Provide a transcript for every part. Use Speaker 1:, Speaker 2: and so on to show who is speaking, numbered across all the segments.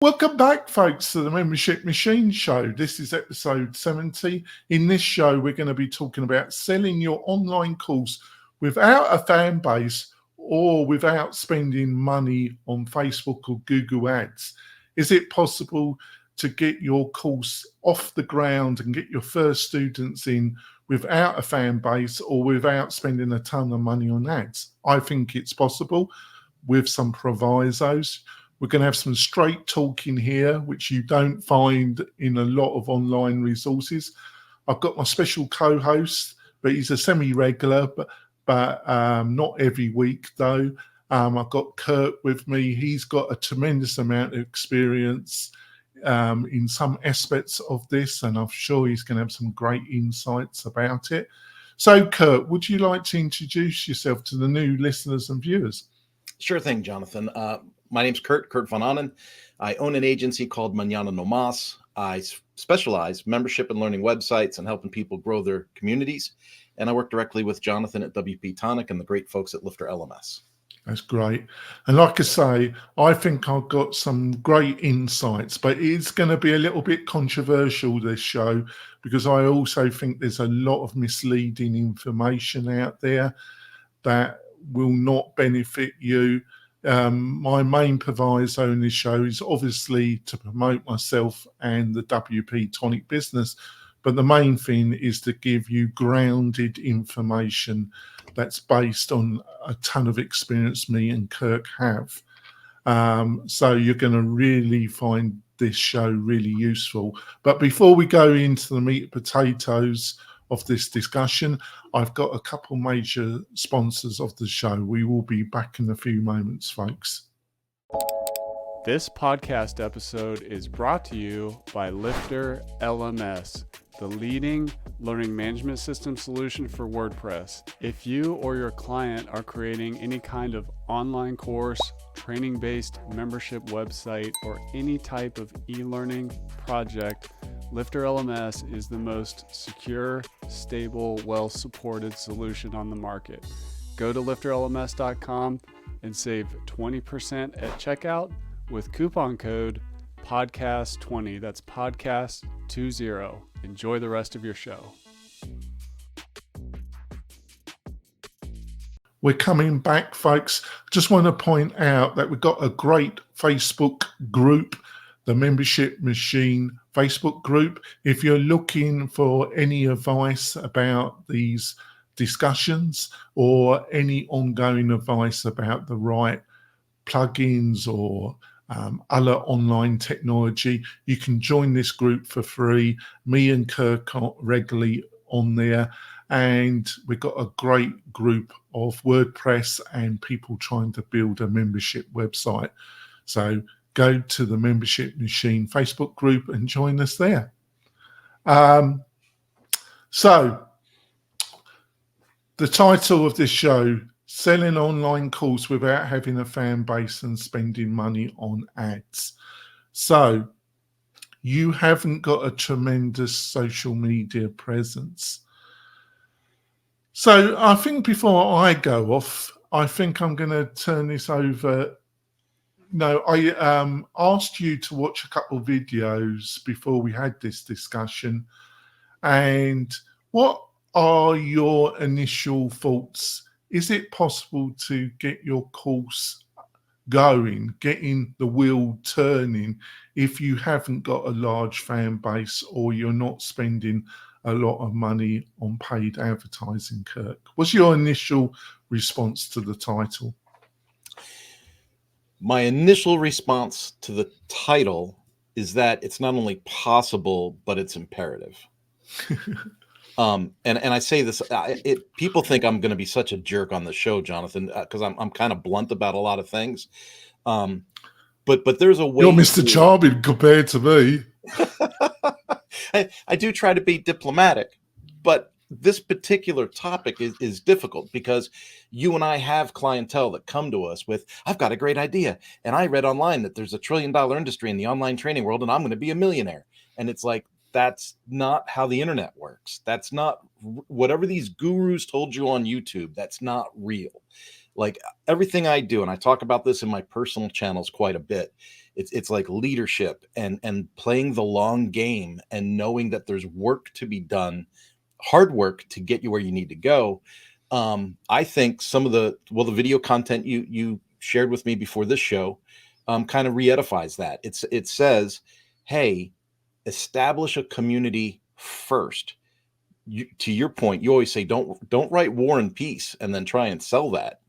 Speaker 1: Welcome back, folks, to the Membership Machine Show. This is episode 70. In this show, we're going to be talking about selling your online course without a fan base or without spending money on Facebook or Google Ads. Is it possible to get your course off the ground and get your first students in without a fan base or without spending a ton of money on ads? I think it's possible with some provisos. We're going to have some straight talking here, which you don't find in a lot of online resources. I've got my special co-host, but he's a semi-regular, but not every week though. I've got Kurt with me. He's got a tremendous amount of experience in some aspects of this, and I'm sure he's going to have some great insights about it. So, Kurt, would you like to introduce yourself to the new listeners and viewers?
Speaker 2: Sure thing, Jonathan. My name's Kurt von Annen. I own an agency called Mañana No Más. I specialize membership and learning websites and helping people grow their communities. And I work directly with Jonathan at WP-Tonic and the great folks at Lifter LMS.
Speaker 1: That's great. And like I say, I think I've got some great insights, but it's going to be a little bit controversial, this show, because I also think there's a lot of misleading information out there that will not benefit you. My main proviso in this show is obviously to promote myself and the WP-Tonic business, but the main thing is to give you grounded information that's based on a ton of experience me and Kirk have. So you're going to really find this show really useful. But before we go into the meat and potatoes of this discussion, I've got a couple major sponsors of the show. We will be back in a few moments, folks.
Speaker 3: This podcast episode is brought to you by Lifter LMS, the leading learning management system solution for WordPress. If you or your client are creating any kind of online course, training-based membership website, or any type of e-learning project, Lifter LMS is the most secure, stable, well-supported solution on the market. Go to lifterlms.com and save 20% at checkout with coupon code podcast20. That's podcast20. Enjoy the rest of your show.
Speaker 1: We're coming back, folks. Just want to point out that we've got a great Facebook group, the Membership Machine Facebook group. If you're looking for any advice about these discussions or any ongoing advice about the right plugins or other online technology, you can join this group for free. Me and Kirk are regularly on there, and we've got a great group of WordPress and people trying to build a membership website. So go to the Membership Machine Facebook group and join us there. So the title of this show, Selling Online Course Without Having a Fan Base and Spending Money on Ads. So you haven't got a tremendous social media presence. So I think before I go off, I think I'm going to turn this over. No, I asked you to watch a couple of videos before we had this discussion. And what are your initial thoughts? Is it possible to get your course going, getting the wheel turning, if you haven't got a large fan base or you're not spending a lot of money on paid advertising, Kirk? What's your initial response to the title?
Speaker 2: My initial response to the title is that it's not only possible, but it's imperative. And I say this, people think I'm going to be such a jerk on the show, Jonathan, because I'm kind of blunt about a lot of things. But there's a way.
Speaker 1: You're Mr. Charming compared to me.
Speaker 2: I do try to be diplomatic, but this particular topic is difficult because you and I have clientele that come to us with, I've got a great idea. And I read online that there's $1 trillion industry in the online training world, and I'm going to be a millionaire. And it's like, that's not how the internet works. That's not whatever these gurus told you on YouTube. That's not real. Like everything I do, and I talk about this in my personal channels quite a bit, It's like leadership and playing the long game and knowing that there's work to be done, hard work to get you where you need to go. I think some of the video content you shared with me before this show kind of re-edifies that. It says, hey, establish a community first. To your point, you always say don't write War and Peace and then try and sell that.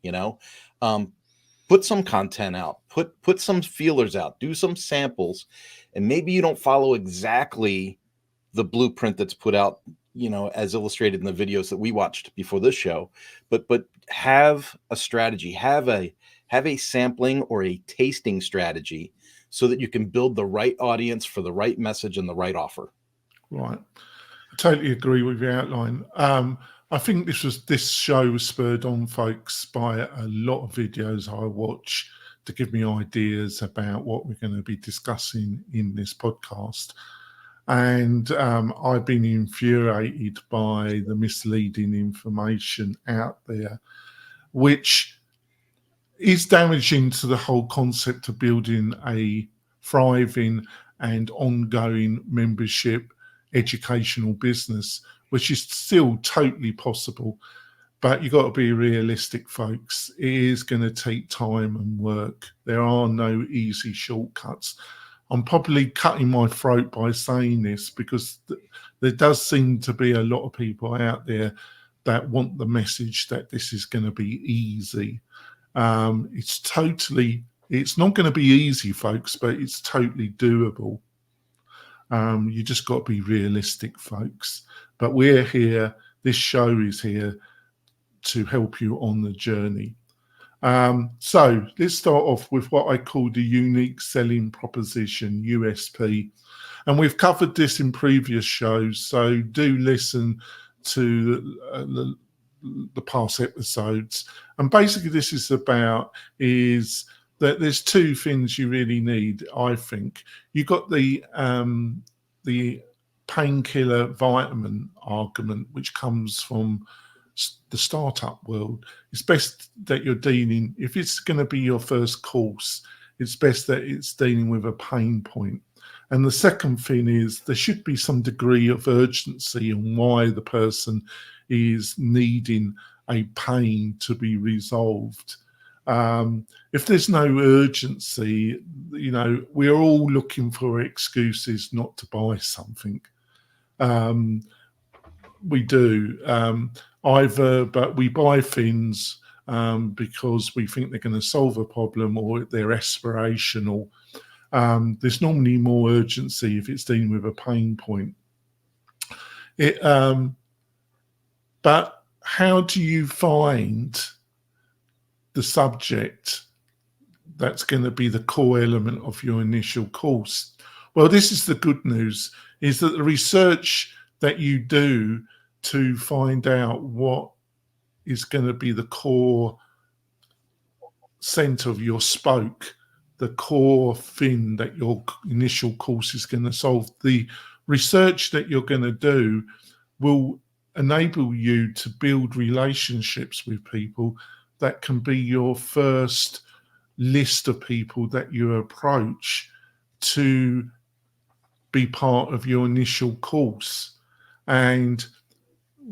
Speaker 2: Put some content out, put some feelers out, do some samples, and maybe you don't follow exactly the blueprint that's put out, as illustrated in the videos that we watched before this show, but have a strategy, have a sampling or a tasting strategy so that you can build the right audience for the right message and the right offer.
Speaker 1: Right. I totally agree with your outline. I think this show was spurred on, folks, by a lot of videos I watch to give me ideas about what we're going to be discussing in this podcast. And I've been infuriated by the misleading information out there, which is damaging to the whole concept of building a thriving and ongoing membership educational business, which is still totally possible. But you've got to be realistic, folks. It is going to take time and work. There are no easy shortcuts. I'm probably cutting my throat by saying this because there does seem to be a lot of people out there that want the message that this is going to be easy. It's not going to be easy, folks, but it's totally doable. You just got to be realistic, folks. But we're here. This show is here to help you on the journey. So let's start off with what I call the unique selling proposition, USP. And we've covered this in previous shows, so do listen to the past episodes. And basically this is about is that there's two things you really need, I think. You got the painkiller vitamin argument, which comes from the startup world. It's best that you're dealing, if it's going to be your first course, it's best that it's dealing with a pain point. And the second thing is there should be some degree of urgency on why the person is needing a pain to be resolved. If there's no urgency, we're all looking for excuses not to buy something. We do. But we buy things because we think they're going to solve a problem or they're aspirational. There's normally more urgency if it's dealing with a pain point. But how do you find the subject that's going to be the core element of your initial course? Well, this is the good news, is that the research that you do to find out what is going to be the core center of your spoke, the core thing that your initial course is going to solve, the research that you're going to do will enable you to build relationships with people that can be your first list of people that you approach to be part of your initial course. And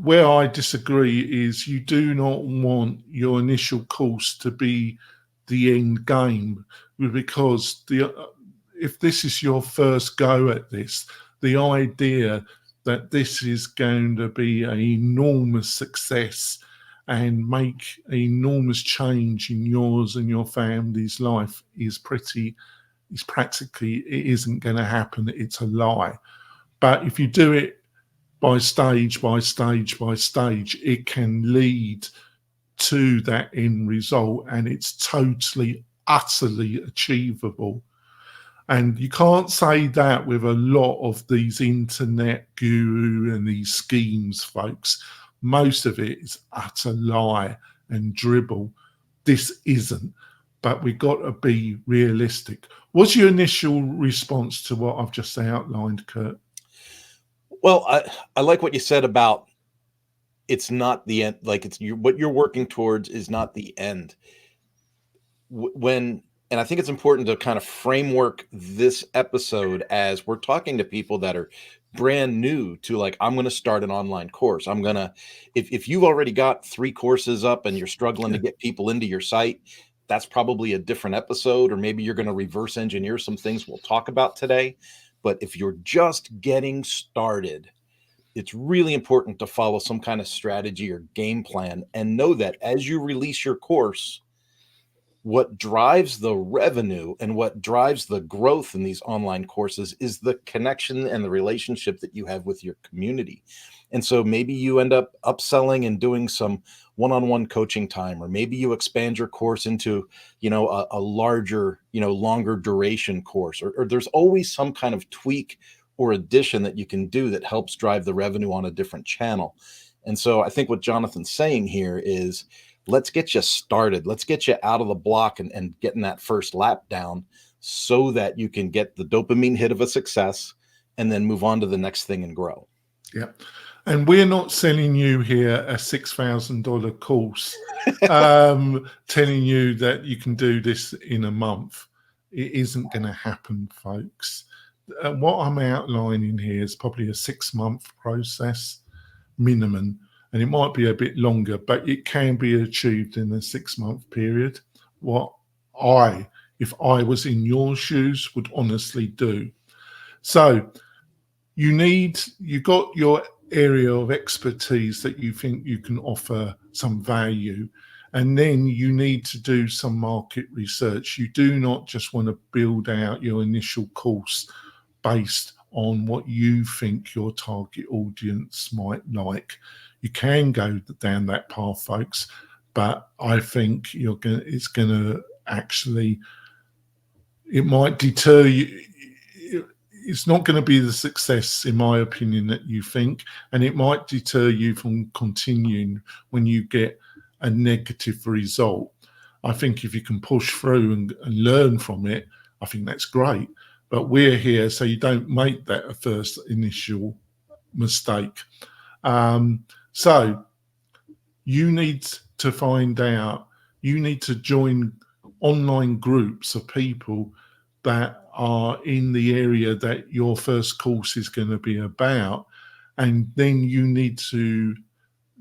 Speaker 1: where I disagree is you do not want your initial course to be the end game, because if this is your first go at this, the idea that this is going to be an enormous success and make an enormous change in yours and your family's life is practically, it isn't going to happen. It's a lie. But if you do it by stage, it can lead to that end result, and it's totally, utterly achievable. And you can't say that with a lot of these internet guru and these schemes, folks. Most of it is utter lie and dribble. This isn't, but we've got to be realistic. What's your initial response to what I've just outlined, Kurt?
Speaker 2: Well, I like what you said about it's not the end. Like what you're working towards is not the end. When And I think it's important to kind of framework this episode as we're talking to people that are brand new to, like, I'm going to start an online course. I'm going to, if you've already got 3 courses up and you're struggling to
Speaker 1: Yeah.
Speaker 2: get people into your site, that's probably a different episode, or maybe you're going to reverse engineer some things we'll talk about today. But if you're just getting started, it's really important to follow some kind of strategy or game plan and know that as you release your course, what drives the revenue and what drives the growth in these online courses is the connection and the relationship that you have with your community. And so maybe you end up upselling and doing some one-on-one coaching time, or maybe you expand your course into, a larger, longer duration course, or there's always some kind of tweak or addition that you can do that helps drive the revenue on a different channel. And so I think what Jonathan's saying here is, let's get you started. Let's get you out of the block and getting that first lap down so that you can get the dopamine hit of a success and then move on to the next thing and grow.
Speaker 1: Yeah. And we're not selling you here a $6,000 course, telling you that you can do this in a month. It isn't going to happen, folks. What I'm outlining here is probably a 6-month process minimum, and it might be a bit longer, but it can be achieved in a 6-month period. What if I was in your shoes, would honestly do. So you got your area of expertise that you think you can offer some value, and then you need to do some market research. You do not just want to build out your initial course based on what you think your target audience might like. You can go down that path, folks, but I think it's going to actually, it might deter you. It's not going to be the success, in my opinion, that you think, and it might deter you from continuing when you get a negative result. I think if you can push through and learn from it, I think that's great. But we're here so you don't make that a first initial mistake. So you need to find out, you need to join online groups of people that are in the area that your first course is going to be about. And then you need to,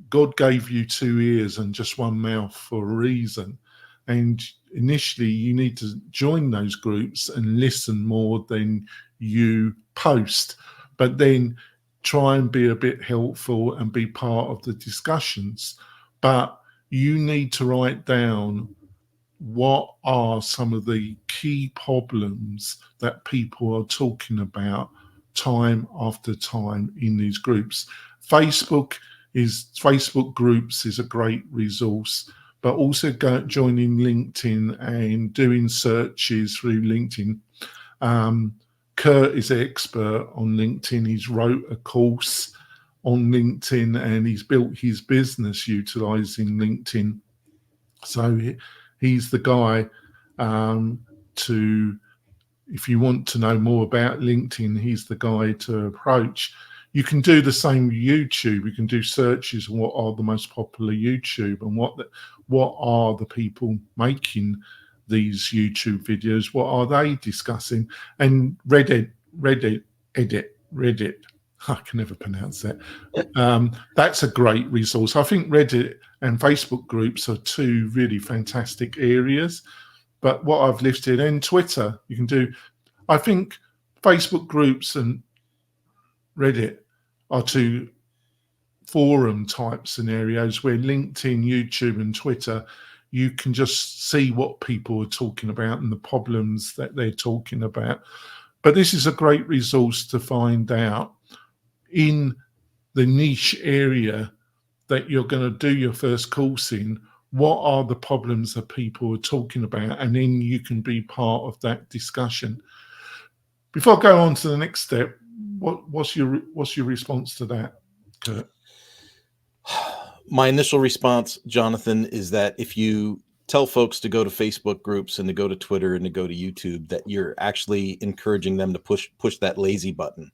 Speaker 1: God gave you 2 ears and just 1 mouth for a reason. And initially you need to join those groups and listen more than you post, but then try and be a bit helpful and be part of the discussions. But you need to write down what are some of the key problems that people are talking about time after time in these groups. Facebook groups is a great resource, but also joining LinkedIn and doing searches through LinkedIn. Kurt is an expert on LinkedIn. He's wrote a course on LinkedIn and he's built his business utilizing LinkedIn. So he's the guy if you want to know more about LinkedIn, he's the guy to approach. You can do the same with YouTube. You can do searches on what are the most popular YouTube and what are the people making these YouTube videos, what are they discussing. And Reddit. I can never pronounce that. That's a great resource. I think Reddit and Facebook groups are 2 really fantastic areas. But what I've listed, and Twitter, you can do. I think Facebook groups and Reddit are 2 forum type scenarios where LinkedIn, YouTube, and Twitter, you can just see what people are talking about and the problems that they're talking about. But this is a great resource to find out in the niche area that you're going to do your first course in, what are the problems that people are talking about, and then you can be part of that discussion. Before I go on to the next step, what's your response to that, Kurt?
Speaker 2: My initial response, Jonathan, is that if you tell folks to go to Facebook groups and to go to Twitter and to go to YouTube, that you're actually encouraging them to push that lazy button.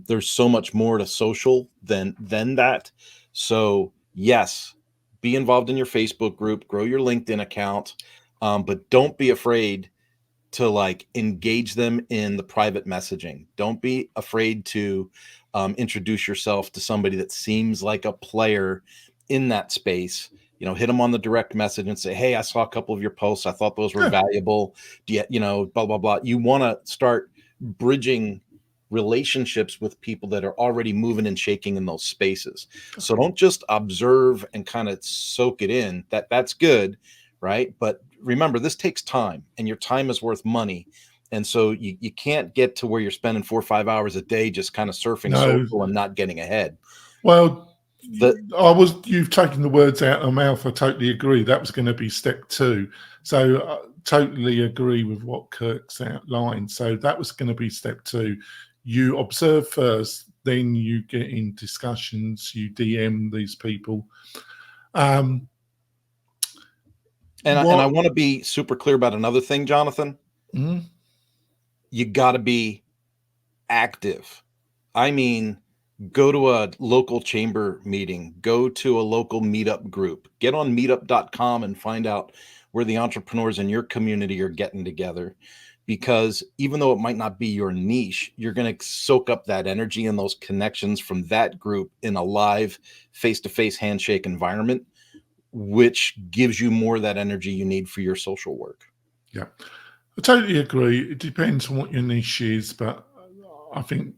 Speaker 2: There's so much more to social than that. So yes, be involved in your Facebook group, grow your LinkedIn account. but don't be afraid to like engage them in the private messaging. Don't be afraid to introduce yourself to somebody that seems like a player in that space. Hit them on the direct message and say, hey, I saw a couple of your posts. I thought those were
Speaker 1: Yeah.
Speaker 2: valuable. Blah, blah, blah. You want to start bridging relationships with people that are already moving and shaking in those spaces. So don't just observe and kind of soak it in. That's good, right? But remember, this takes time, and your time is worth money. And so you can't get to where you're spending 4 or 5 hours a day just kind of surfing
Speaker 1: No.
Speaker 2: social and not getting ahead.
Speaker 1: Well, you've taken the words out of my mouth. I totally agree. That was going to be step 2. So I totally agree with what Kirk's outlined. So that was going to be step 2. You observe first, then you get in discussions, you DM these people.
Speaker 2: And I want to be super clear about another thing, Jonathan.
Speaker 1: Mm-hmm.
Speaker 2: You got to be active. I mean, go to a local chamber meeting, go to a local meetup group, get on meetup.com and find out where the entrepreneurs in your community are getting together. Because even though it might not be your niche, you're going to soak up that energy and those connections from that group in a live face-to-face handshake environment, which gives you more of that energy you need for your social work.
Speaker 1: Yeah, I totally agree. It depends on what your niche is, but I think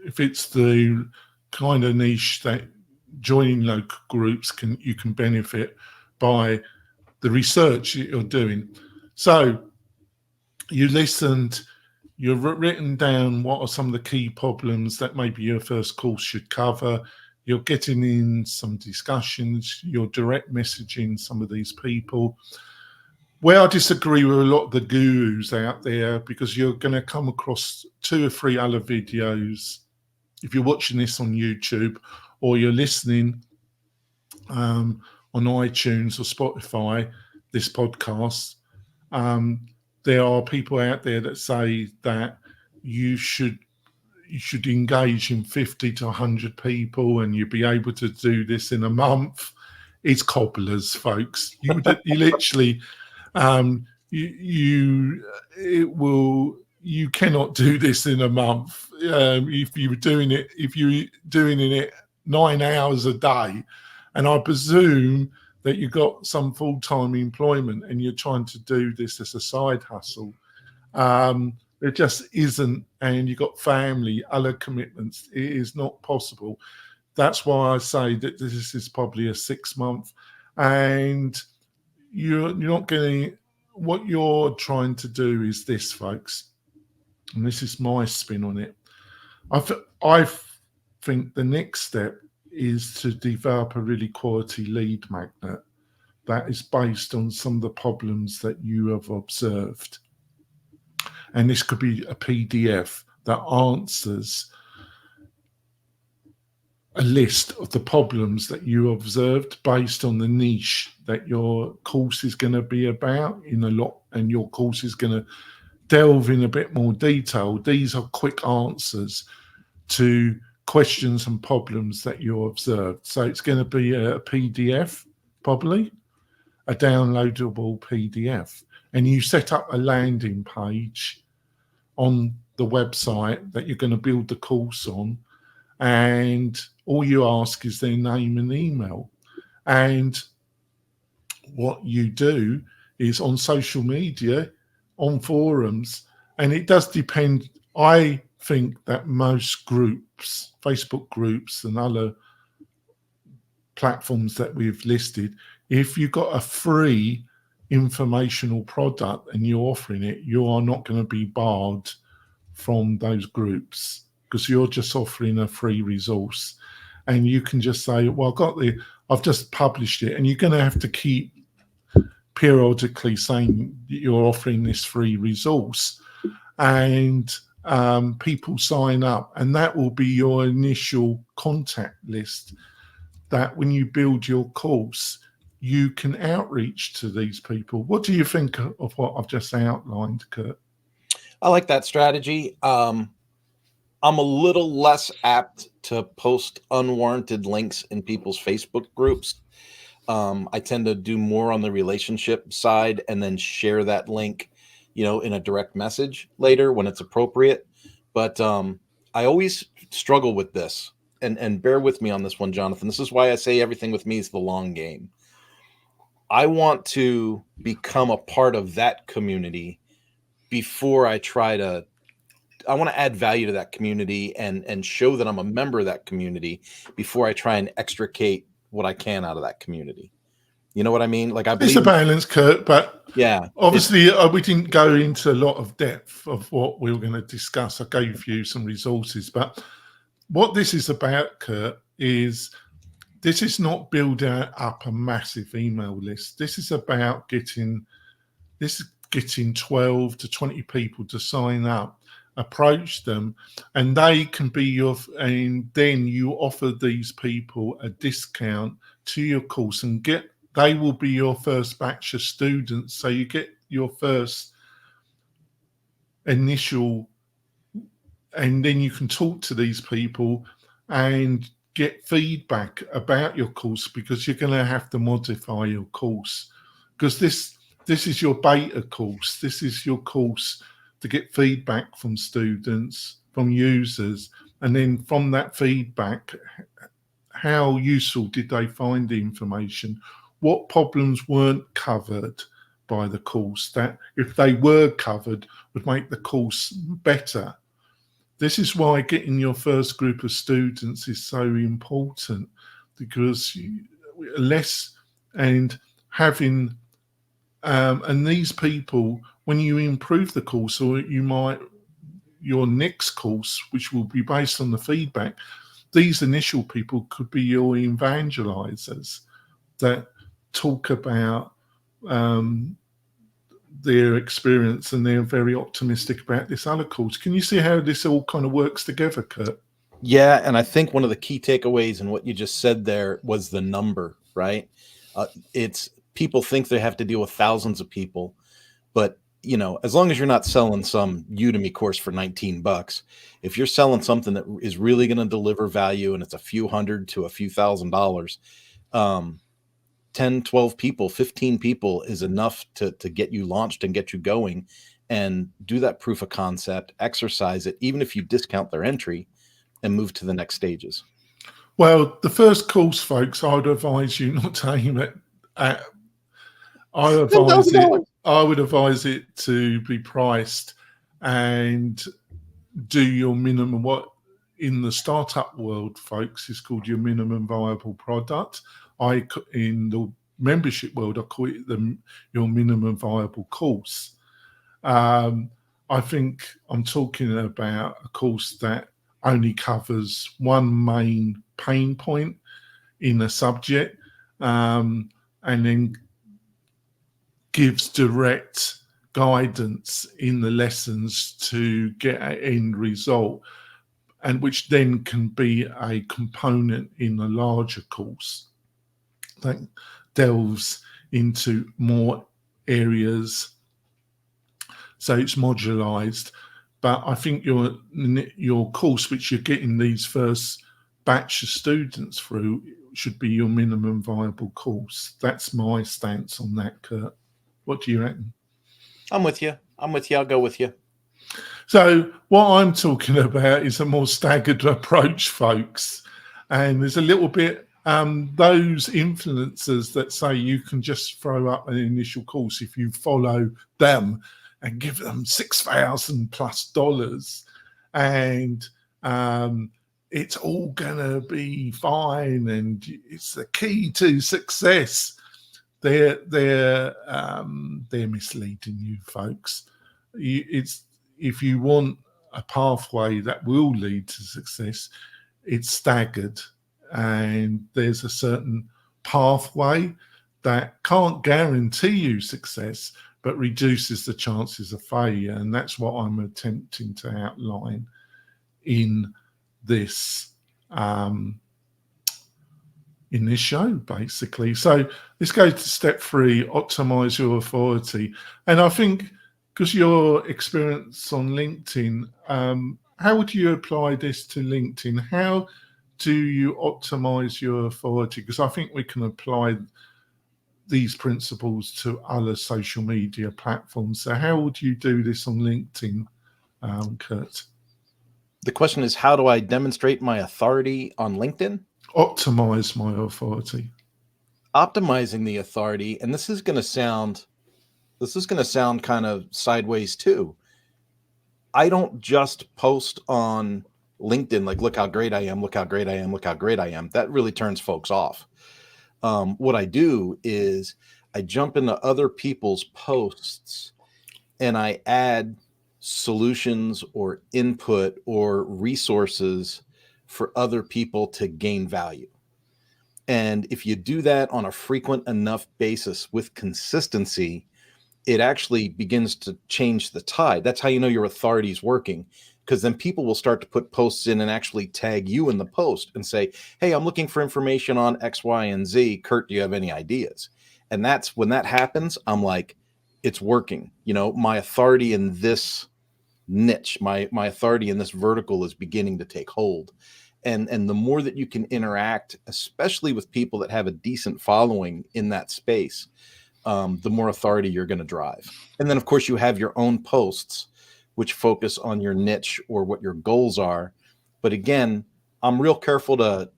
Speaker 1: if it's the kind of niche that joining local groups you can benefit by the research that you're doing. So you listened, you've written down what are some of the key problems that maybe your first course should cover. You're getting in some discussions, you're direct messaging some of these people. Where I disagree with a lot of the gurus out there, because you're going to come across 2 or 3 other videos. If you're watching this on YouTube or you're listening on iTunes or Spotify, this podcast, there are people out there that say that you should engage in 50 to 100 people and you'd be able to do this in a month. It's cobblers, folks. You literally, you cannot do this in a month. If you're doing it 9 hours a day, and I presume that you've got some full-time employment and you're trying to do this as a side hustle. It just isn't, and you've got family, other commitments. It is not possible. That's why I say that this is probably a 6 month, and you're not getting what you're trying to do is this, folks. And this is my spin on it. I think the next step is to develop a really quality lead magnet that is based on some of the problems that you have observed. And this could be a PDF that answers a list of the problems that you observed based on the niche that your course is going to be about and your course is going to delve in a bit more detail. These are quick answers to questions and problems that you observed. So it's going to be a PDF, probably a downloadable PDF, and you set up a landing page on the website that you're going to build the course on, and all you ask is their name and email. And what you do is on social media, on forums, and it does depend. I think that most groups, Facebook groups and other platforms that we've listed, if you've got a free informational product and you're offering it, you are not going to be barred from those groups because you're just offering a free resource. And you can just say, well, I've just published it, and you're going to have to keep periodically saying that you're offering this free resource, and people sign up, and that will be your initial contact list that when you build your course, you can outreach to these people. What do you think of what I've just outlined, Kurt?
Speaker 2: I like that strategy. I'm a little less apt to post unwarranted links in people's Facebook groups. I tend to do more on the relationship side and then share that link, in a direct message later when it's appropriate. But I always struggle with this, and bear with me on this one, Jonathan. This is why I say everything with me is the long game. I want to become a part of that community before I want to add value to that community and show that I'm a member of that community before I try and extricate what I can out of that community. You know what I mean? Like, I
Speaker 1: It's a
Speaker 2: believe,
Speaker 1: balance, Kurt, but
Speaker 2: yeah,
Speaker 1: obviously we didn't go into a lot of depth of what we were going to discuss. I gave you some resources, but what this is about, Kurt, is this is not building up a massive email list. This is about getting 12 to 20 people to sign up, approach them, and they can be and then you offer these people a discount to your course and they will be your first batch of students. So you get your first initial, and then you can talk to these people and get feedback about your course, because you're going to have to modify your course, because this is your beta course. This is your course to get feedback from students, from users, and then from that feedback, how useful did they find the information? What problems weren't covered by the course that, if they were covered, would make the course better? This is why getting your first group of students is so important, because less and having and these people, when you improve the course, or your next course, which will be based on the feedback, these initial people could be your evangelizers that talk about their experience, and they're very optimistic about this other course. Can you see how this all kind of works together, Kurt?
Speaker 2: Yeah, and I think one of the key takeaways in what you just said there was the number, right? It's people think they have to deal with thousands of people, but as long as you're not selling some Udemy course for $19, if you're selling something that is really going to deliver value and it's a few hundred to a few $1,000s, 10, 12 people, 15 people is enough to get you launched and get you going, and do that proof of concept, exercise it, even if you discount their entry, and move to the next stages.
Speaker 1: Well, the first course, folks, I would advise you not to aim at I would advise it to be priced and do your minimum, what in the startup world, folks, is called your minimum viable product. In the membership world, I call it your minimum viable course. I think I'm talking about a course that only covers one main pain point in a subject, and then gives direct guidance in the lessons to get an end result, and which then can be a component in a larger course that delves into more areas. So it's modularized. But I think your course, which you're getting these first batch of students through, should be your minimum viable course. That's my stance on that, Kurt. What do you reckon?
Speaker 2: I'm with you. I'll go with you.
Speaker 1: So what I'm talking about is a more staggered approach, folks. And there's a little bit, those influencers that say you can just throw up an initial course if you follow them and give them $6,000+ and it's all gonna be fine and it's the key to success. They're misleading you, folks. If you want a pathway that will lead to success, it's staggered, and there's a certain pathway that can't guarantee you success, but reduces the chances of failure. And that's what I'm attempting to outline in this show, basically. So let's go to step 3, optimize your authority. And I think, because your experience on LinkedIn, how would you apply this to LinkedIn? How do you optimize your authority? Because I think we can apply these principles to other social media platforms. So how would you do this on LinkedIn, Kurt?
Speaker 2: The question is, how do I demonstrate my authority on LinkedIn?
Speaker 1: Optimize my authority.
Speaker 2: Optimizing the authority, and this is going to sound kind of sideways too. I don't just post on LinkedIn like, look how great I am, look how great I am, look how great I am. That really turns folks off. What I do is I jump into other people's posts and I add solutions or input or resources for other people to gain value. And if you do that on a frequent enough basis with consistency, it actually begins to change the tide. That's how you know your authority is working, because then people will start to put posts in and actually tag you in the post and say, hey, I'm looking for information on X, Y, and Z. Kurt, do you have any ideas? And that's when that happens, I'm like, it's working. My authority in this niche, my authority in this vertical is beginning to take hold. And the more that you can interact, especially with people that have a decent following in that space, the more authority you're going to drive. And then, of course, you have your own posts, which focus on your niche or what your goals are. But again, I'm real careful I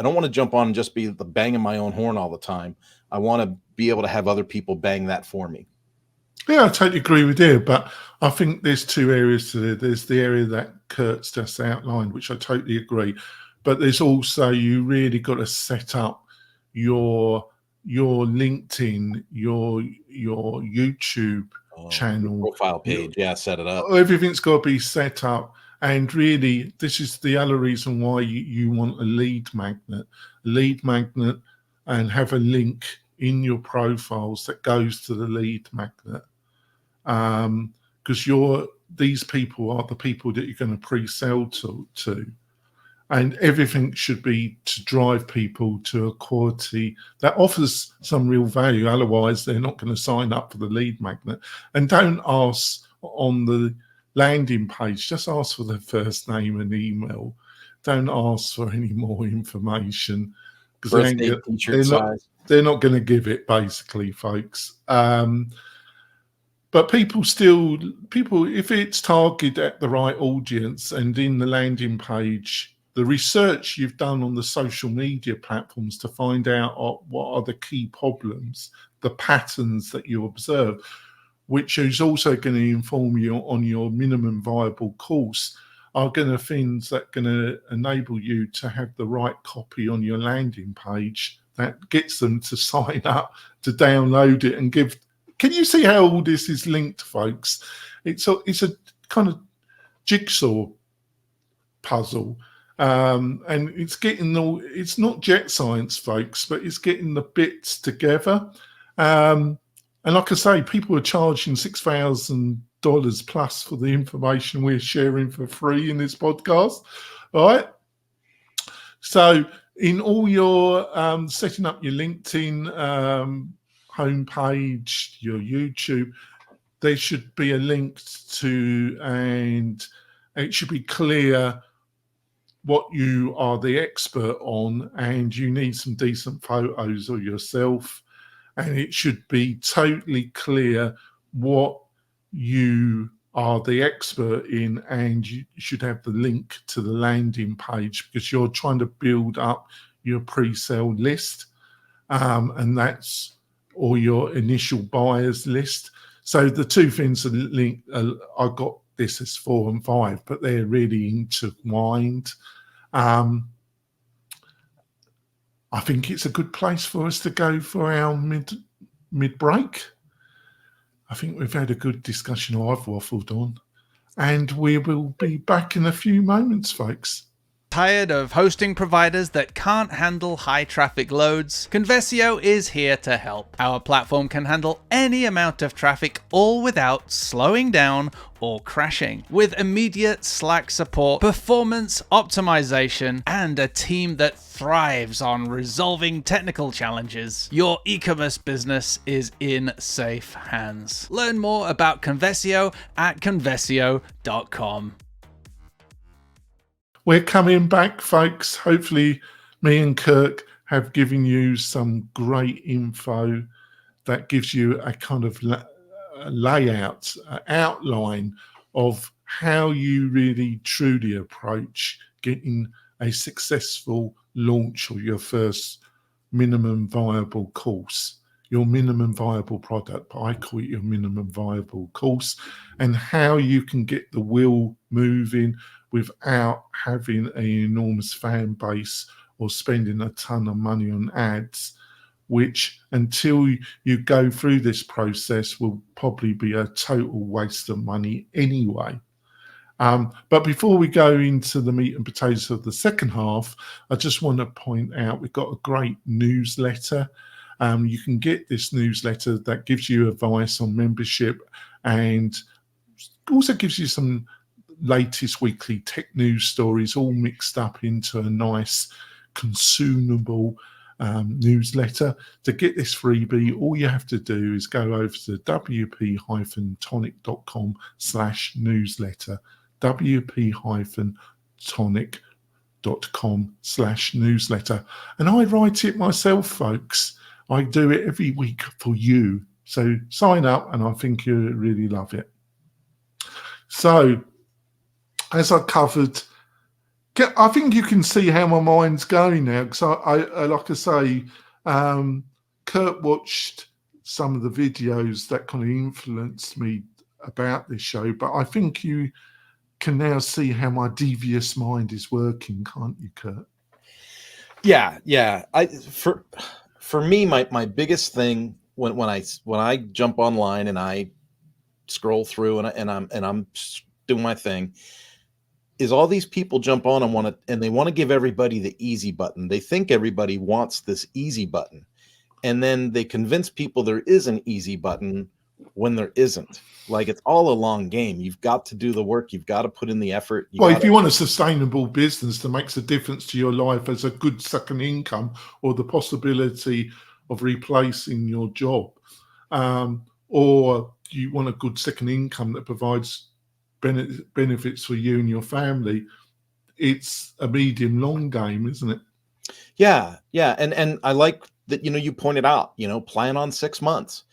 Speaker 2: don't want to jump on and just be the banging my own horn all the time. I want to be able to have other people bang that for me.
Speaker 1: Yeah, I totally agree with you, but I think there's two areas to it. There's the area that Kurt's just outlined, which I totally agree, but there's also, you really got to set up your LinkedIn, your YouTube channel,
Speaker 2: profile page. Set it up.
Speaker 1: Everything's got to be set up. And really, this is the other reason why you want a lead magnet, and have a link in your profiles that goes to the lead magnet. Because these people are the people that you're going to pre-sell to. And everything should be to drive people to a quality that offers some real value. Otherwise, they're not going to sign up for the lead magnet. And don't ask on the landing page, just ask for their first name and email. Don't ask for any more information, because they're not going to give it, basically, folks. But people, if it's targeted at the right audience and in the landing page, the research you've done on the social media platforms to find out what are the key problems, the patterns that you observe, which is also going to inform you on your minimum viable course, are going to things that are going to enable you to have the right copy on your landing page that gets them to sign up, to download it and give. Can you see how all this is linked, folks? It's a kind of jigsaw puzzle. And it's not jet science, folks, but it's getting the bits together. And like I say, people are charging $6,000 plus for the information we're sharing for free in this podcast. All right. So in all your setting up your LinkedIn homepage, your YouTube, there should be a link to, and it should be clear what you are the expert on, and you need some decent photos of yourself, and it should be totally clear what you are the expert in, and you should have the link to the landing page, because you're trying to build up your pre-sale list, and that's or your initial buyers list. So the two things are linked. I got this as 4 and 5, but they're really intertwined. I think it's a good place for us to go for our mid break. I think we've had a good discussion. I've waffled on, and we will be back in a few moments, folks.
Speaker 4: Tired of hosting providers that can't handle high traffic loads? Conversio is here to help. Our platform can handle any amount of traffic, all without slowing down or crashing. With immediate Slack support, performance optimization, and a team that thrives on resolving technical challenges, your e-commerce business is in safe hands. Learn more about Conversio at conversio.com.
Speaker 1: We're coming back, folks. Hopefully me and Kirk have given you some great info that gives you a kind of layout, outline of how you really truly approach getting a successful launch or your first minimum viable course, your minimum viable product, but I call it your minimum viable course, and how you can get the wheel moving without having an enormous fan base or spending a ton of money on ads, which until you go through this process will probably be a total waste of money anyway. But before we go into the meat and potatoes of the second half, I just want to point out we've got a great newsletter. You can get this newsletter that gives you advice on membership and also gives you some latest weekly tech news stories all mixed up into a nice consumable newsletter. To get this freebie, all you have to do is go over to wp-tonic.com/newsletter, wp-tonic.com/newsletter. And I write it myself, folks. I do it every week for you. So sign up and I think you'll really love it. So, as I covered, I think you can see how my mind's going now, because I like I say, Kurt watched some of the videos that kind of influenced me about this show, but I think you can now see how my devious mind is working, can't you, Kurt?
Speaker 2: Yeah. For me, my biggest thing when I jump online and I scroll through and I'm doing my thing is all these people jump on and they want to give everybody the easy button. They think everybody wants this easy button, and then they convince people there is an easy button when there isn't. Like, it's all a long game. You've got to do the work. You've got to put in the effort.
Speaker 1: If you want a sustainable business that makes a difference to your life as a good second income, or the possibility of replacing your job, or you want a good second income that provides benefits for you and your family, it's a medium long game, isn't it?
Speaker 2: Yeah. And I like that, you pointed out, plan on 6 months.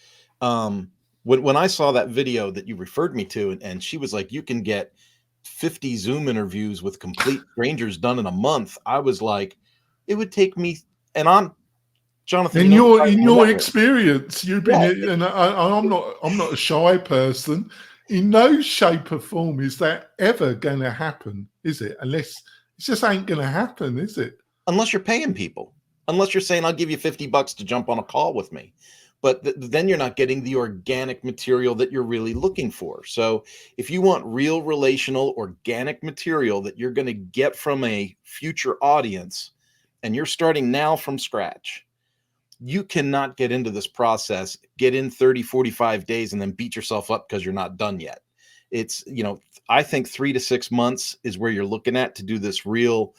Speaker 2: When I saw that video that you referred me to, and she was like, you can get 50 Zoom interviews with complete strangers done in a month, I was like, it would take me, and I'm Jonathan.
Speaker 1: In your experience, you've been,
Speaker 2: yeah.
Speaker 1: And I'm not a shy person. In no shape or form is that ever going to happen, is it? Unless it just ain't going to happen, is it?
Speaker 2: Unless you're paying people, unless you're saying, I'll give you $50 to jump on a call with me. But then you're not getting the organic material that you're really looking for. So if you want real relational organic material that you're going to get from a future audience, and you're starting now from scratch, you cannot get into this process, get in 30, 45 days and then beat yourself up because you're not done yet. It's, I think 3 to 6 months is where you're looking at to do this real,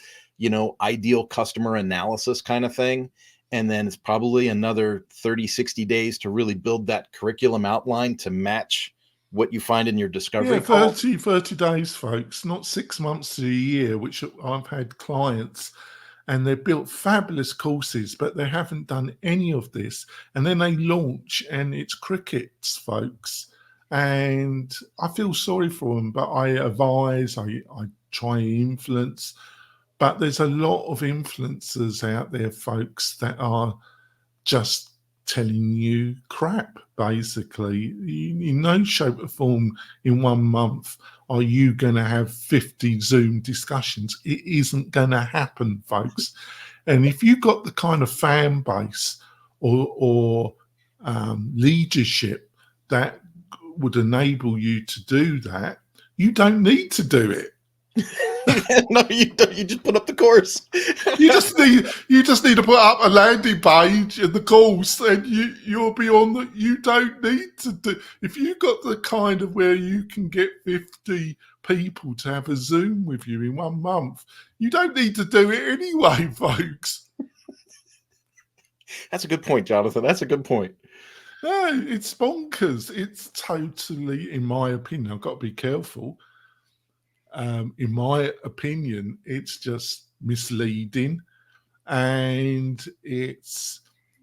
Speaker 2: ideal customer analysis kind of thing. And then it's probably another 30, 60 days to really build that curriculum outline to match what you find in your discovery call.
Speaker 1: 30 days, folks, not 6 months to a year, which I've had clients, and they've built fabulous courses, but they haven't done any of this. And then they launch and it's crickets, folks. And I feel sorry for them, but I advise, I try and influence. But there's a lot of influencers out there, folks, that are just telling you crap, basically. In no shape or form in 1 month are you going to have 50 Zoom discussions. It isn't going to happen, folks. And if you've got the kind of fan base or leadership that would enable you to do that, you don't need to do it.
Speaker 2: No, you don't. You just put up the course.
Speaker 1: You just need to put up a landing page in the course, and you'll be on the. You don't need to do. If you got the kind of where you can get 50 people to have a Zoom with you in 1 month, you don't need to do it anyway, folks.
Speaker 2: That's a good point, Jonathan. That's a good point.
Speaker 1: No, it's bonkers. It's totally, in my opinion, I've got to be careful. In my opinion, it's just misleading. and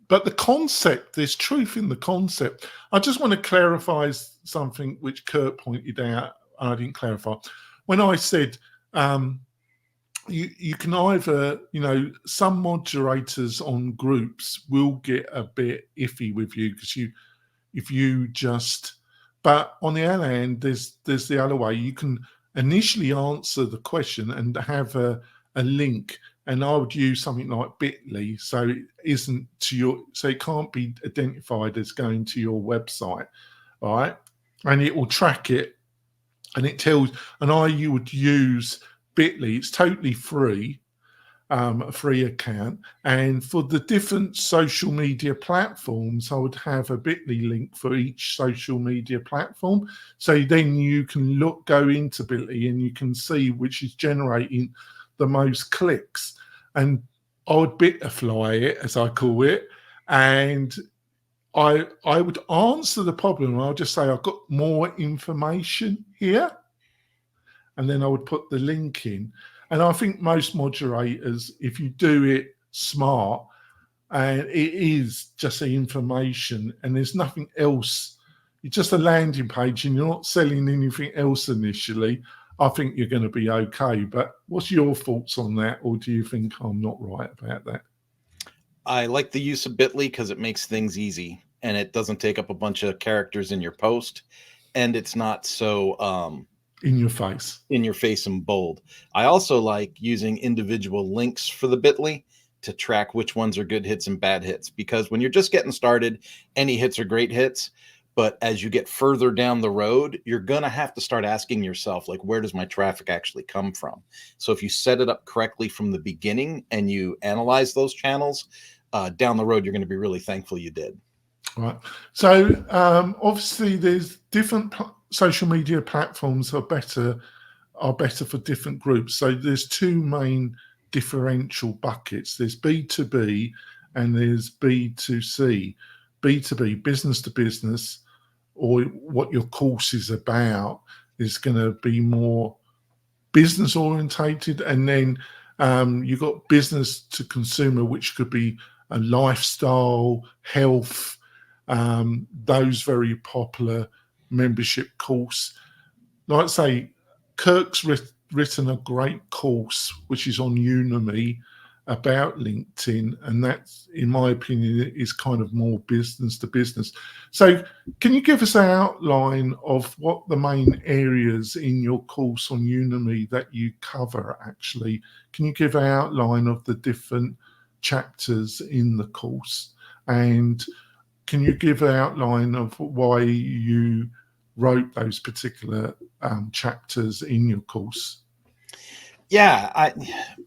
Speaker 1: but the concept, there's truth in the concept. I just want to clarify something which Kurt pointed out. I didn't clarify when I said you can either, some moderators on groups will get a bit iffy with you because if you just, but on the other hand, there's the other way. You can initially answer the question and have a link, and I would use something like bit.ly, so it isn't so it can't be identified as going to your website, all right? And it will track it, and it tells, and you would use bit.ly. It's totally free, a free account. And for the different social media platforms, I would have a bit.ly link for each social media platform. So then you can go into bit.ly and you can see which is generating the most clicks. And I would bitfly it, as I call it, and I would answer the problem. I'll just say, I've got more information here. And then I would put the link in. And I think most moderators, if you do it smart, and it is just the information and there's nothing else, it's just a landing page and you're not selling anything else initially, I think you're going to be okay. But what's your thoughts on that? Or do you think I'm not right about that?
Speaker 2: I like the use of bit.ly because it makes things easy and it doesn't take up a bunch of characters in your post, and it's not so
Speaker 1: in your face
Speaker 2: and bold. I also like using individual links for the bit.ly to track which ones are good hits and bad hits, because when you're just getting started, any hits are great hits. But as you get further down the road, you're going to have to start asking yourself, like, where does my traffic actually come from? So if you set it up correctly from the beginning and you analyze those channels, down the road, you're going to be really thankful you did.
Speaker 1: Right. So obviously there's different social media platforms are better for different groups. So there's two main differential buckets. There's B2B and there's B2C. B2B, business to business, or what your course is about, is going to be more business orientated. And then you've got business to consumer, which could be a lifestyle, health, those very popular membership course. Like I say, Kirk's written a great course which is on Udemy about LinkedIn, and that's, in my opinion, is kind of more business to business. So can you give us an outline of what the main areas in your course on Udemy that you cover actually? Can you give an outline of the different chapters in the course, and can you give an outline of why you wrote those particular chapters in your course?
Speaker 2: Yeah,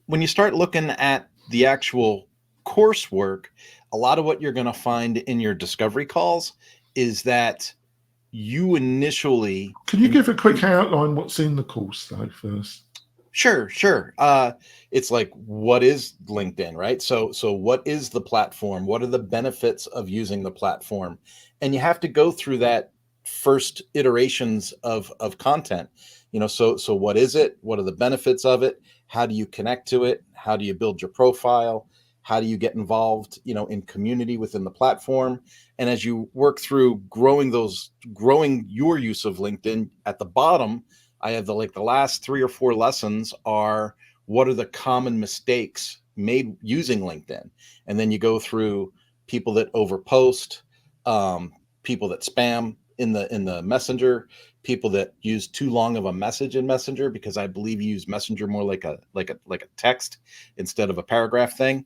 Speaker 2: when you start looking at the actual coursework, a lot of what you're going to find in your discovery calls is that you initially...
Speaker 1: Can you give a quick outline what's in the course though first?
Speaker 2: Sure. It's like, what is LinkedIn, right? So what is the platform? What are the benefits of using the platform? And you have to go through that first iterations of content. So what is it? What are the benefits of it? How do you connect to it? How do you build your profile? How do you get involved, in community within the platform? And as you work through growing your use of LinkedIn, at the bottom, I have the last 3 or 4 lessons are, what are the common mistakes made using LinkedIn? And then you go through people that overpost, people that spam in the messenger, people that use too long of a message in Messenger, because I believe you use Messenger more like a text instead of a paragraph thing.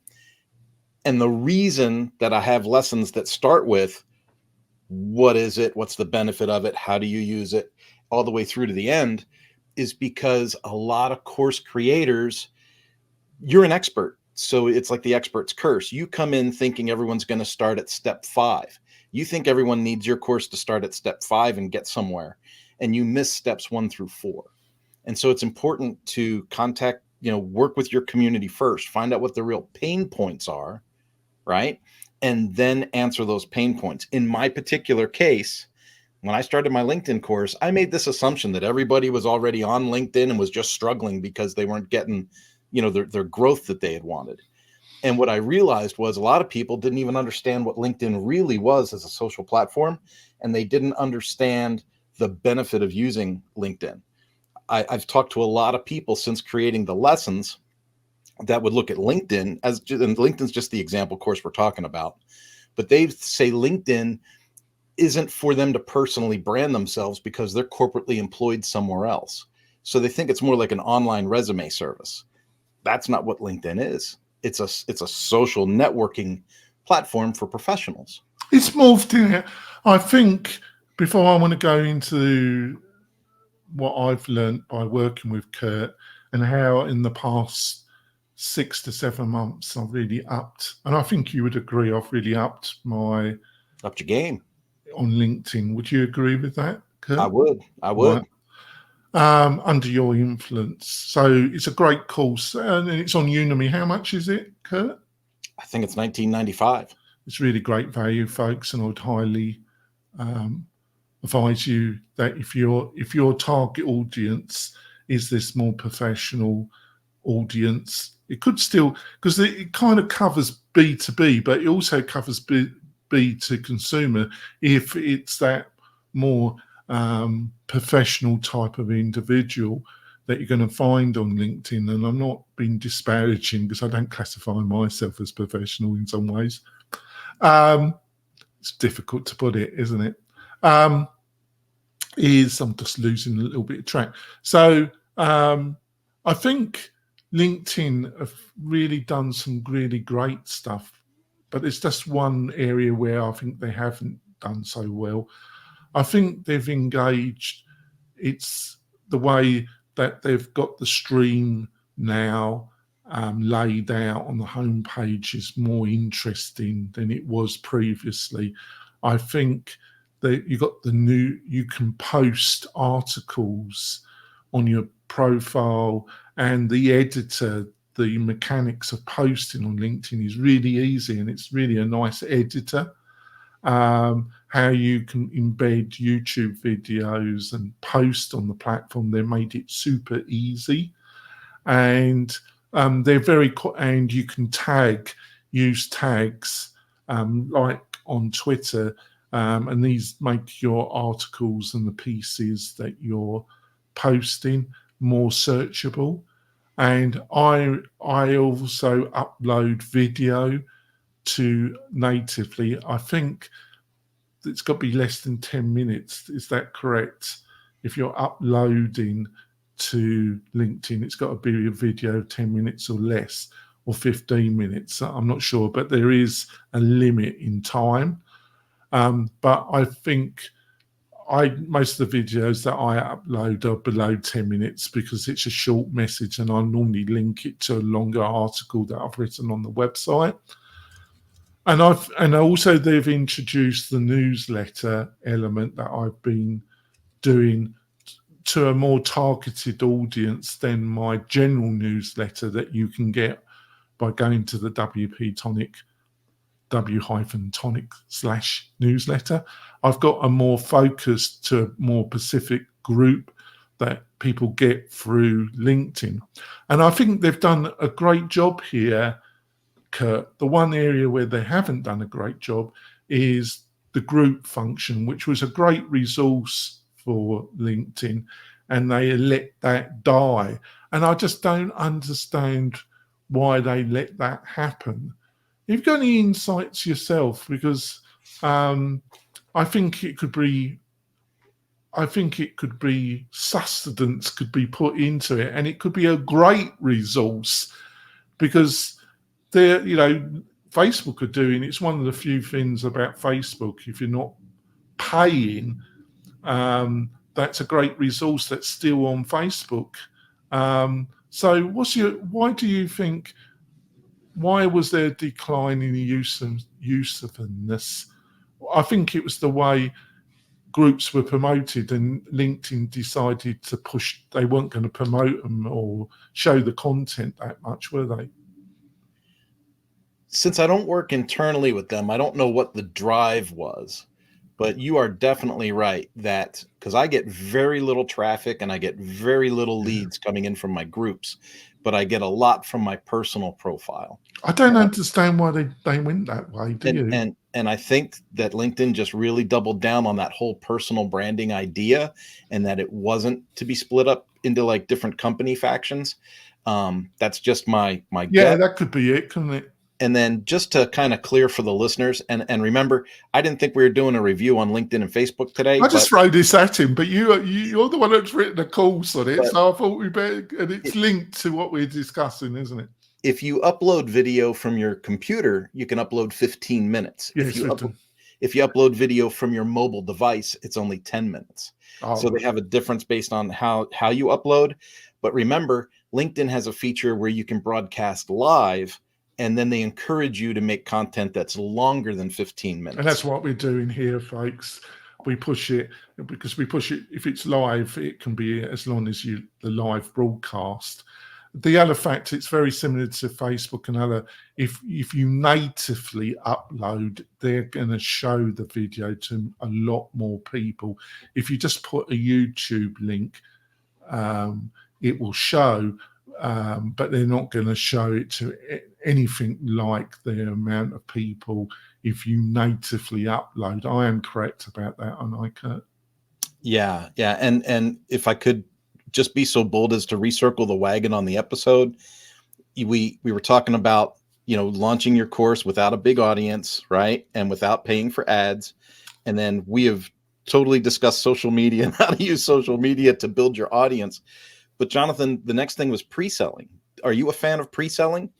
Speaker 2: And the reason that I have lessons that start with what is it, what's the benefit of it, how do you use it, all the way through to the end, is because a lot of course creators, you're an expert. So it's like the expert's curse. You come in thinking everyone's going to start at step 5. You think everyone needs your course to start at step 5 and get somewhere, and you miss steps 1 through 4. And so it's important to work with your community first, find out what the real pain points are, right? And then answer those pain points. In my particular case, when I started my LinkedIn course, I made this assumption that everybody was already on LinkedIn and was just struggling because they weren't getting, their growth that they had wanted. And what I realized was a lot of people didn't even understand what LinkedIn really was as a social platform, and they didn't understand the benefit of using LinkedIn. I've talked to a lot of people since creating the lessons that would look at LinkedIn as, and LinkedIn's just the example course we're talking about, but they say LinkedIn isn't for them to personally brand themselves because they're corporately employed somewhere else. So they think it's more like an online resume service. That's not what LinkedIn is. It's a social networking platform for professionals.
Speaker 1: It's morphed in it. I think before I want to go into what I've learned by working with Kurt and how in the past 6 to 7 months I've really upped, and I think you would agree, I've really upped my
Speaker 2: Upped your game.
Speaker 1: on LinkedIn. Would you agree with that, Kurt?
Speaker 2: I would.
Speaker 1: Right. Under your influence. So it's a great course, and it's on Udemy. How much is it, Kurt?
Speaker 2: I think it's $19.95.
Speaker 1: It's really great value, folks, and I would highly advise you that if your target audience is this more professional audience, it could still, because it kind of covers B2B, but it also covers B to consumer if it's that more professional type of individual that you're going to find on LinkedIn. And I'm not being disparaging because I don't classify myself as professional in some ways. It's difficult to put it, isn't it? I'm just losing a little bit of track. So I think LinkedIn have really done some really great stuff, but it's just one area where I think they haven't done so well. I think they've engaged, it's the way that they've got the stream now laid out on the homepage is more interesting than it was previously. I think that you can post articles on your profile, and the editor, the mechanics of posting on LinkedIn is really easy, and it's really a nice editor. How you can embed YouTube videos and post on the platform, they made it super easy, and they're very and you can use tags like on Twitter, and these make your articles and the pieces that you're posting more searchable. And I also upload video to natively. I think it's got to be less than 10 minutes. Is that correct? If you're uploading to LinkedIn, it's got to be a video of 10 minutes or less, or 15 minutes. I'm not sure, but there is a limit in time. But I think most of the videos that I upload are below 10 minutes because it's a short message, and I normally link it to a longer article that I've written on the website. And also they've introduced the newsletter element that I've been doing to a more targeted audience than my general newsletter that you can get by going to the WP-Tonic w-tonic/newsletter. I've got a more focused to a more specific group that people get through LinkedIn. And I think they've done a great job here, Kurt. The one area where they haven't done a great job is the group function, which was a great resource for LinkedIn, and they let that die. And I just don't understand why they let that happen. You've got any insights yourself? Because I think it could be sustenance could be put into it, and it could be a great resource because Facebook are doing. It's one of the few things about Facebook. If you're not paying, that's a great resource that's still on Facebook. So, why do you think? Why was there a decline in the usefulness? I think it was the way groups were promoted, and LinkedIn decided to push. They weren't going to promote them or show the content that much, were they?
Speaker 2: Since I don't work internally with them, I don't know what the drive was. But you are definitely right that, because I get very little traffic and I get very little leads coming in from my groups, but I get a lot from my personal profile.
Speaker 1: I don't understand why they went that way, do you?
Speaker 2: And I think that LinkedIn just really doubled down on that whole personal branding idea, and that it wasn't to be split up into like different company factions. That's just my
Speaker 1: Yeah,
Speaker 2: gut.
Speaker 1: that could be it, couldn't it?
Speaker 2: And then just to kind of clear for the listeners, and remember, I didn't think we were doing a review on LinkedIn and Facebook today.
Speaker 1: I just throw this at him, but you're the one that's written a course on it,
Speaker 2: But-
Speaker 1: so I thought we better, and it's linked to what we're discussing, isn't it?
Speaker 2: if you upload video from your computer, you can upload 15 minutes.
Speaker 1: Yes,
Speaker 2: If you upload video from your mobile device, it's only 10 minutes.
Speaker 1: Oh,
Speaker 2: So they have a difference based on how you upload. But remember, LinkedIn has a feature where you can broadcast live, and then they encourage you to make content that's longer than 15 minutes.
Speaker 1: and that's what we're doing here, folks. We push it because we push it. If it's live, it can be as long as the live broadcast. The other fact, it's very similar to Facebook and other. If you natively upload, they're going to show the video to a lot more people. If you just put a YouTube link, it will show, but they're not going to show it to anything like the amount of people if you natively upload. I am correct about that, aren't I, Kurt?
Speaker 2: Yeah. And if I could just be so bold as to recircle the wagon on the episode, we were talking about, launching your course without a big audience, right? And without paying for ads. And then we have totally discussed social media and how to use social media to build your audience. But Jonathan, the next thing was pre-selling. Are you a fan of pre-selling?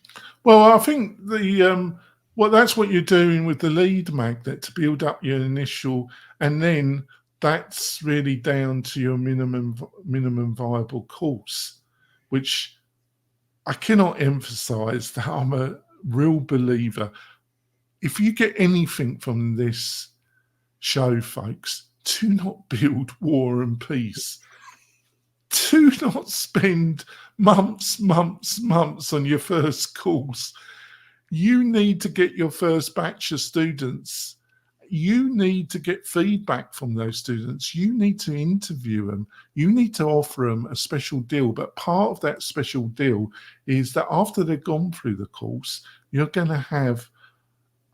Speaker 1: Well, I think that's what you're doing with the lead magnet to build up your initial, and then that's really down to your minimum viable course, which I cannot emphasize that I'm a real believer. If you get anything from this show, folks, do not build war and peace. Do not spend months on your first course. You need to get your first batch of students. You need to get feedback from those students. You need to interview them. You need to offer them a special deal. But part of that special deal is that after they've gone through the course, you're going to have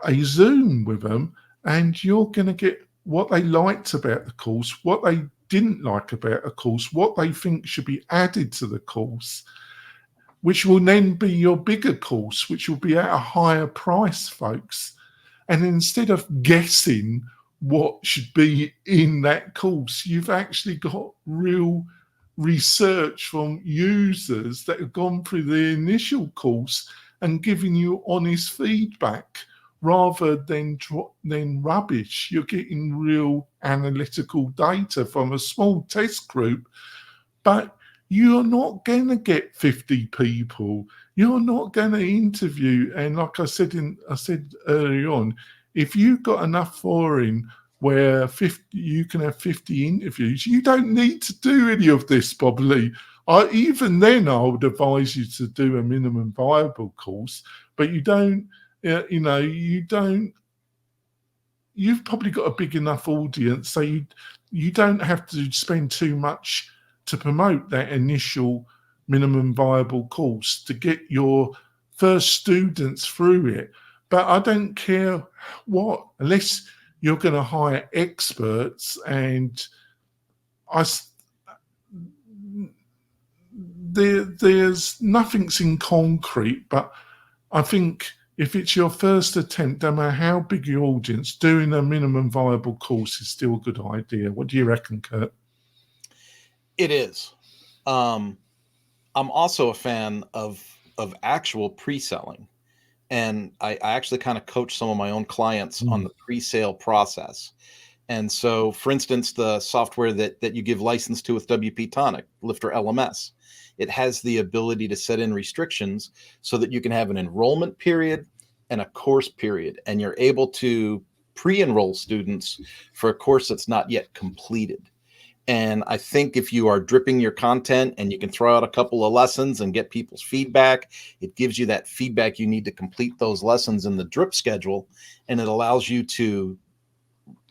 Speaker 1: a Zoom with them, and you're going to get what they liked about the course, what they didn't like about a course, what they think should be added to the course, which will then be your bigger course, which will be at a higher price, folks. And instead of guessing what should be in that course, you've actually got real research from users that have gone through the initial course and giving you honest feedback rather than rubbish. You're getting real analytical data from a small test group, but you're not going to get 50 people. You're not going to interview. And like I said earlier on, if you've got enough foreign where you can have 50 interviews, you don't need to do any of this probably. Even then, I would advise you to do a minimum viable course, but you don't, you've probably got a big enough audience, so you don't have to spend too much to promote that initial minimum viable course to get your first students through it. But I don't care what, unless you're going to hire experts, and there's nothing's in concrete, but I think if it's your first attempt, no matter how big your audience, doing a minimum viable course is still a good idea. What do you reckon, Kurt?
Speaker 2: It is. I'm also a fan of actual pre-selling, and I actually kind of coach some of my own clients on the pre-sale process. And so, for instance, the software that you give license to with WP-Tonic, Lifter LMS, it has the ability to set in restrictions so that you can have an enrollment period and a course period, and you're able to pre-enroll students for a course that's not yet completed. And I think if you are dripping your content and you can throw out a couple of lessons and get people's feedback, it gives you that feedback you need to complete those lessons in the drip schedule. And it allows you to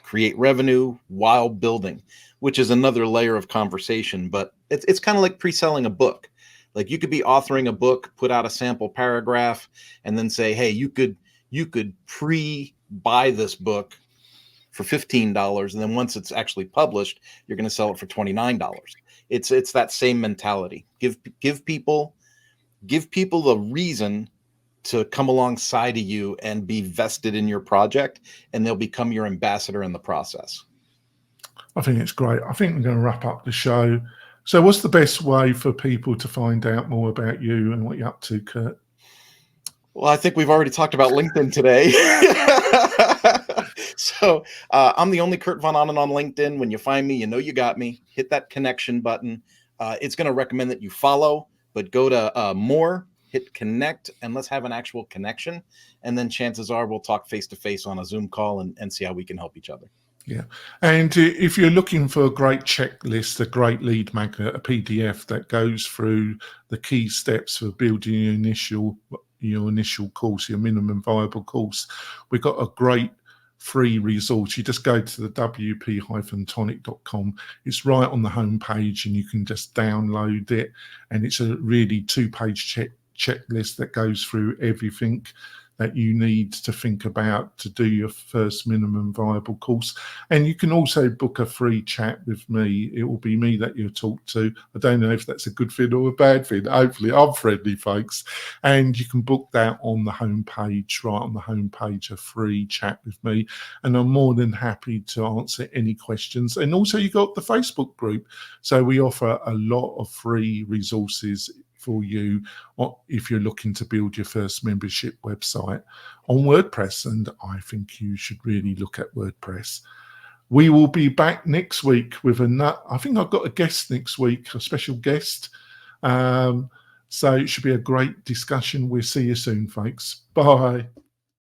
Speaker 2: create revenue while building, which is another layer of conversation. But it's kind of like pre-selling a book. Like you could be authoring a book, put out a sample paragraph, and then say, hey, you could pre-buy this book for $15, and then once it's actually published, you're going to sell it for $29. It's that same mentality. Give people the reason to come alongside of you and be vested in your project, and they'll become your ambassador in the process.
Speaker 1: I think it's great. I think we're going to wrap up the show. So what's the best way for people to find out more about you and what you're up to, Kurt?
Speaker 2: Well, I think we've already talked about LinkedIn today. So I'm the only Kurt Von Ahnen on LinkedIn. When you find me, you know you got me. Hit that connection button. It's going to recommend that you follow, but go to more, hit connect, and let's have an actual connection. And then chances are we'll talk face-to-face on a Zoom call and see how we can help each other.
Speaker 1: Yeah. And if you're looking for a great checklist, a great lead magnet, a PDF that goes through the key steps for building your initial course, your minimum viable course, we've got a great free resource. You just go to the WP-Tonic.com. It's right on the homepage, and you can just download it. And it's a really 2-page checklist that goes through everything that you need to think about to do your first minimum viable course. And you can also book a free chat with me. It will be me that you'll talk to. I don't know if that's a good thing or a bad thing. Hopefully I'm friendly, folks. And you can book that on the homepage, right on the homepage, a free chat with me. And I'm more than happy to answer any questions. And also you got the Facebook group. So we offer a lot of free resources for you if you're looking to build your first membership website on WordPress. And I think you should really look at WordPress. We will be back next week with I think I've got a guest next week, a special guest. So it should be a great discussion. We'll see you soon, folks. Bye.